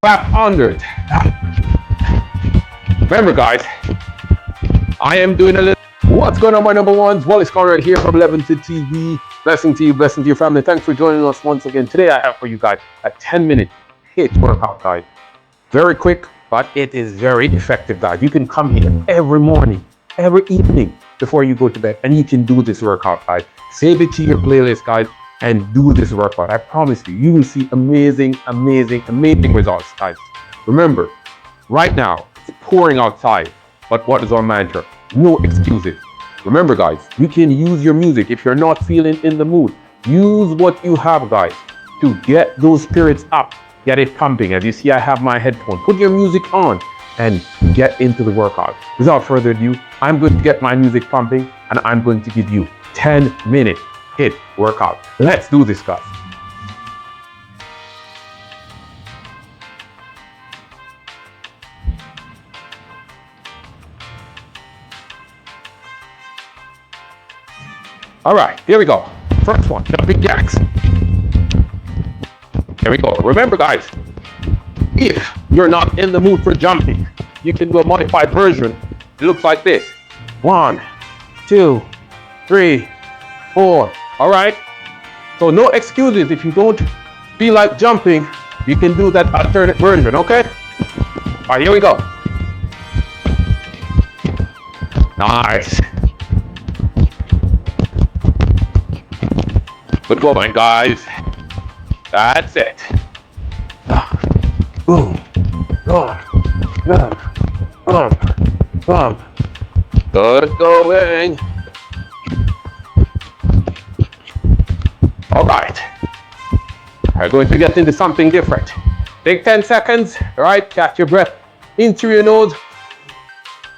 clap under it. Remember guys, I am doing a little. What's going on, my number ones? Wallace Conrad here from ElevenfitTV. Blessing to you, blessing to your family. Thanks for joining us once again. Today I have for you guys a 10-minute HIIT workout guide. Very quick, but it is very effective, guys. You can come here every morning, every evening before you go to bed, and you can do this workout, guys. Save it to your playlist, guys, and do this workout. I promise you, you will see amazing results, guys. Remember, right now, it's pouring outside, but what is our mantra? No excuses. Remember, guys, you can use your music if you're not feeling in the mood. Use what you have, guys, to get those spirits up, get it pumping. As you see, I have my headphones. Put your music on and get into the workout. Without further ado, I'm going to get my music pumping and I'm going to give you 10-minute HIIT workout. Let's do this, guys. All right, here we go. First one, jumping jacks. Here we go. Remember, guys, if you're not in the mood for jumping, you can do a modified version. It looks like this. 1, 2, 3, 4. All right. So no excuses. If you don't feel like jumping, you can do that alternate version. Okay. All right, here we go. Nice. Good going, guys. That's it. Boom. Good going. All right. We're going to get into something different. Take 10 seconds. All right. Catch your breath in through your nose,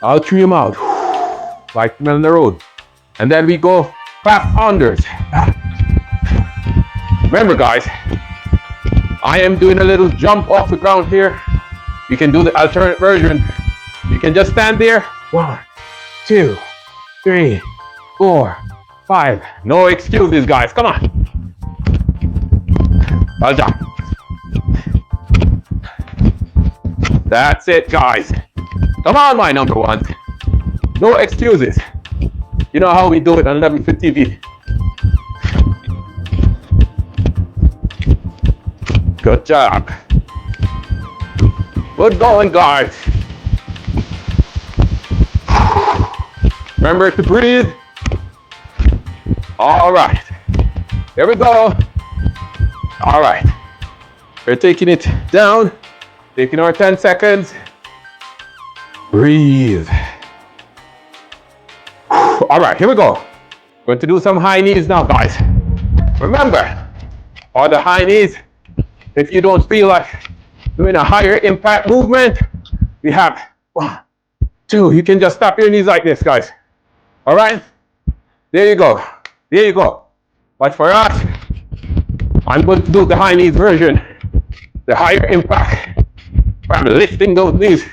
out through your mouth, like the middle of the road. And then we go clap unders. Remember, guys, I am doing a little jump off the ground here. You can do the alternate version. You can just stand there. 1, 2, 3, 4, 5. No excuses, guys. Come on. Well done. That's it, guys. Come on, my number ones. No excuses. You know how we do it on ElevenfitTV. Good job. Good going, guys. Remember to breathe. All right. Here we go. All right. We're taking it down. Taking our 10 seconds. Breathe. All right, here we go. Going to do some high knees now, guys. Remember, all the high knees. If you don't feel like doing a higher impact movement, we have 1, 2. You can just stop your knees like this, guys. All right? There you go. There you go. But for us, I'm going to do the high knees version, the higher impact. I'm lifting those knees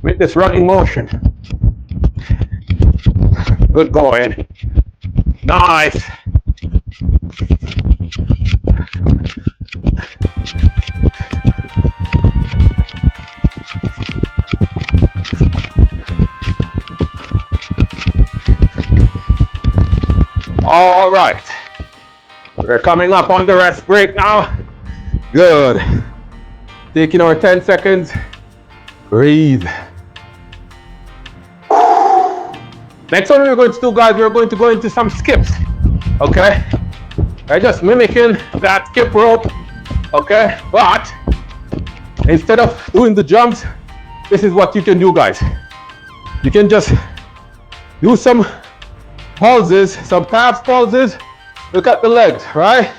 with this running motion. Good going. Nice. All right, we're coming up on the rest break now. Good. Taking our 10 seconds. Breathe. Next one we're going to do, guys, we're going to go into some skips. Okay? We're just mimicking that skip rope. Okay? But instead of doing the jumps, this is what you can do, guys. You can just do some pulses, some calf pulses. Look at the legs, right?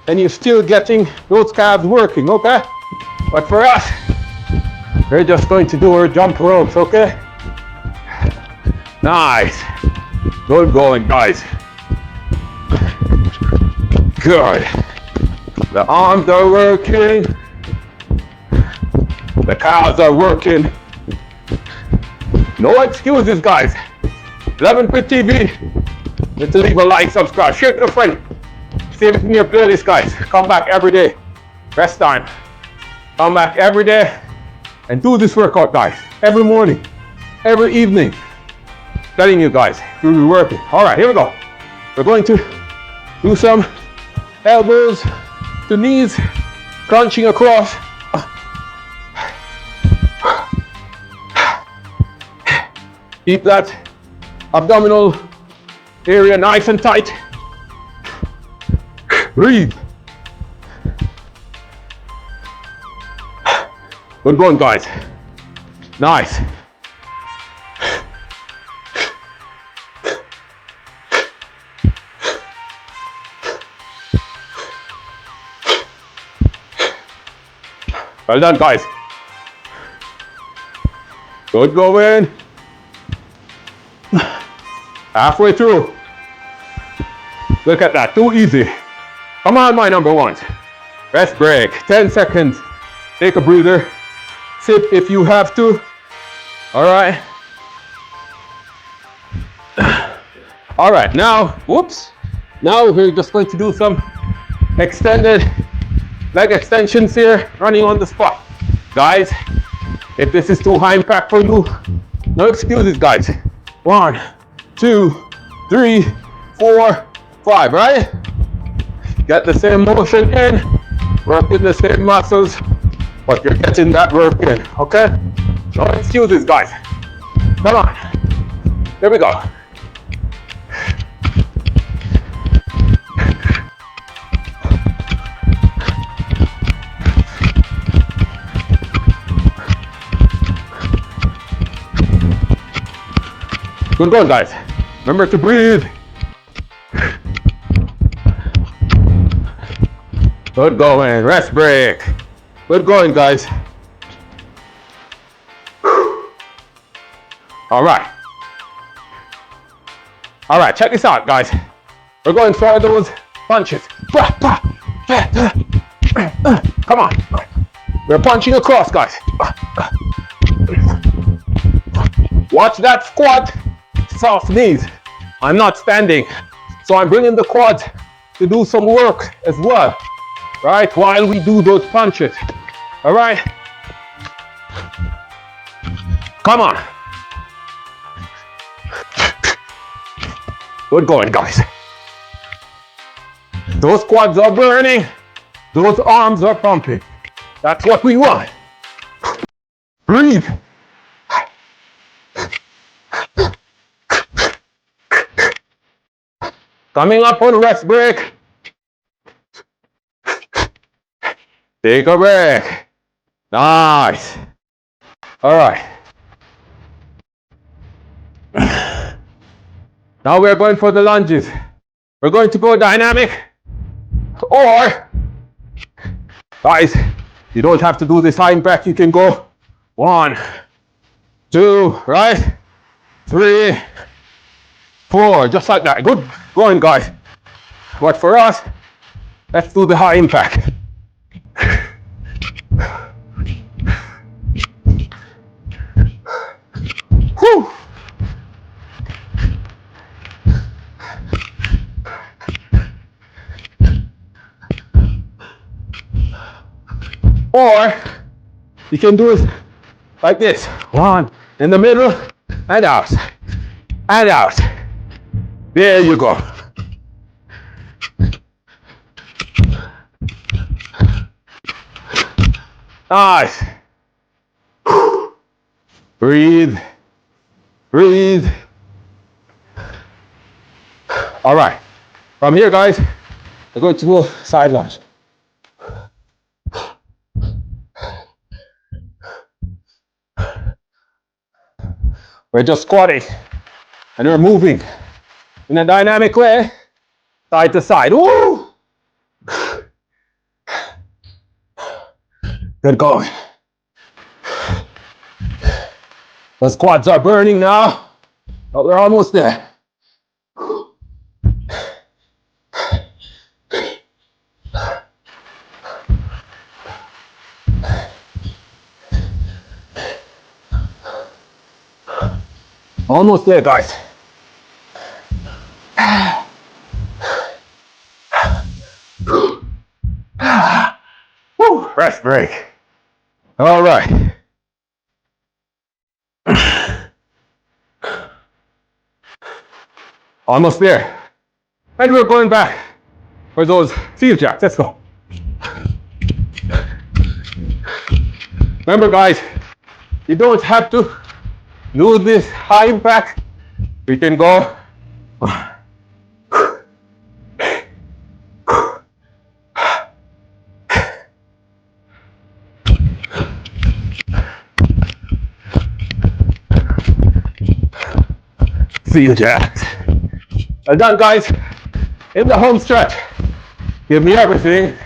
And you're still getting those calves working, okay? But for us, we're just going to do our jump ropes, okay? Nice. Good going, guys. Good. The arms are working. The calves are working. No excuses, guys. ElevenfitTV. Need to leave a like, subscribe, share it with a friend. Save it in your playlist, guys. Come back every day. Rest time. Come back every day and do this workout, guys. Every morning, every evening. Telling you guys, you'll be working. All right, here we go. We're going to do some elbows to knees, crunching across. Keep that abdominal area nice and tight. Breathe. Good going, guys. Nice. Well done, guys. Good going. Halfway through. Look at that, too easy. Come on, my number ones. Rest break, 10 seconds. Take a breather. Sip if you have to. All right. All right, now, whoops. Now we're just going to do some extended leg extensions here, running on the spot. Guys, if this is too high impact for you, no excuses, guys. 1, 2, 3, 4, 5, right? Get the same motion in, working the same muscles, but you're getting that work in, okay? No excuses, guys. Come on. Here we go. Good going, guys. Remember to breathe. Good going. Rest break. Good going, guys. All right. All right, check this out, guys. We're going for those punches. Come on. We're punching across, guys. Watch that squat. Soft knees. I'm not standing, so I'm bringing the quads to do some work as well, right? While we do those punches. All right. Come on. Good going, guys. Those quads are burning. Those arms are pumping. That's what we want. Breathe. Coming up on rest break. Take a break. Nice. All right. Now we're going for the lunges. We're going to go dynamic, or guys, you don't have to do this high impact. You can go 1, 2, right? 3, 4, just like that. Good going, guys. But for us, let's do the high impact. Whew. Or you can do it like this. 1 in the middle and out. And out. There you go. Nice. Breathe. Breathe. All right. From here, guys, we're going to go side lunge. We're just squatting and we're moving in a dynamic way, side to side. Woo! Good going. The squats are burning now, but we're almost there. Almost there, guys. Woo, rest break. All right. Almost there. And we're going back for those field jacks. Let's go. Remember, guys, you don't have to do this high impact. We can go. Field jacks. Well done, guys. In the home stretch. Give me everything.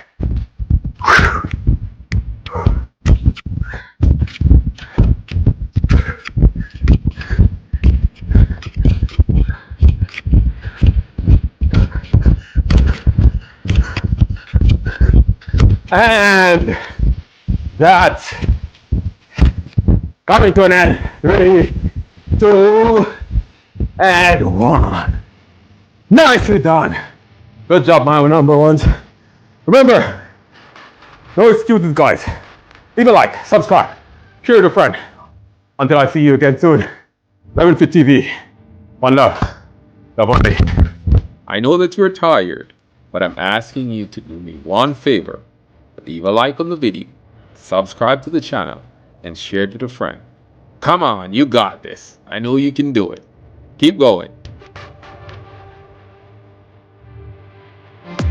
And that's coming to an end. 3, 2, and 1. Nicely done. Good job, my number ones. Remember, no excuses, guys. Leave a like, subscribe, share with a friend. Until I see you again soon. ElevenfitTV. One love. Love only. I know that you're tired, but I'm asking you to do me one favor. Leave a like on the video, subscribe to the channel, and share it with a friend. Come on, you got this. I know you can do it. Keep going.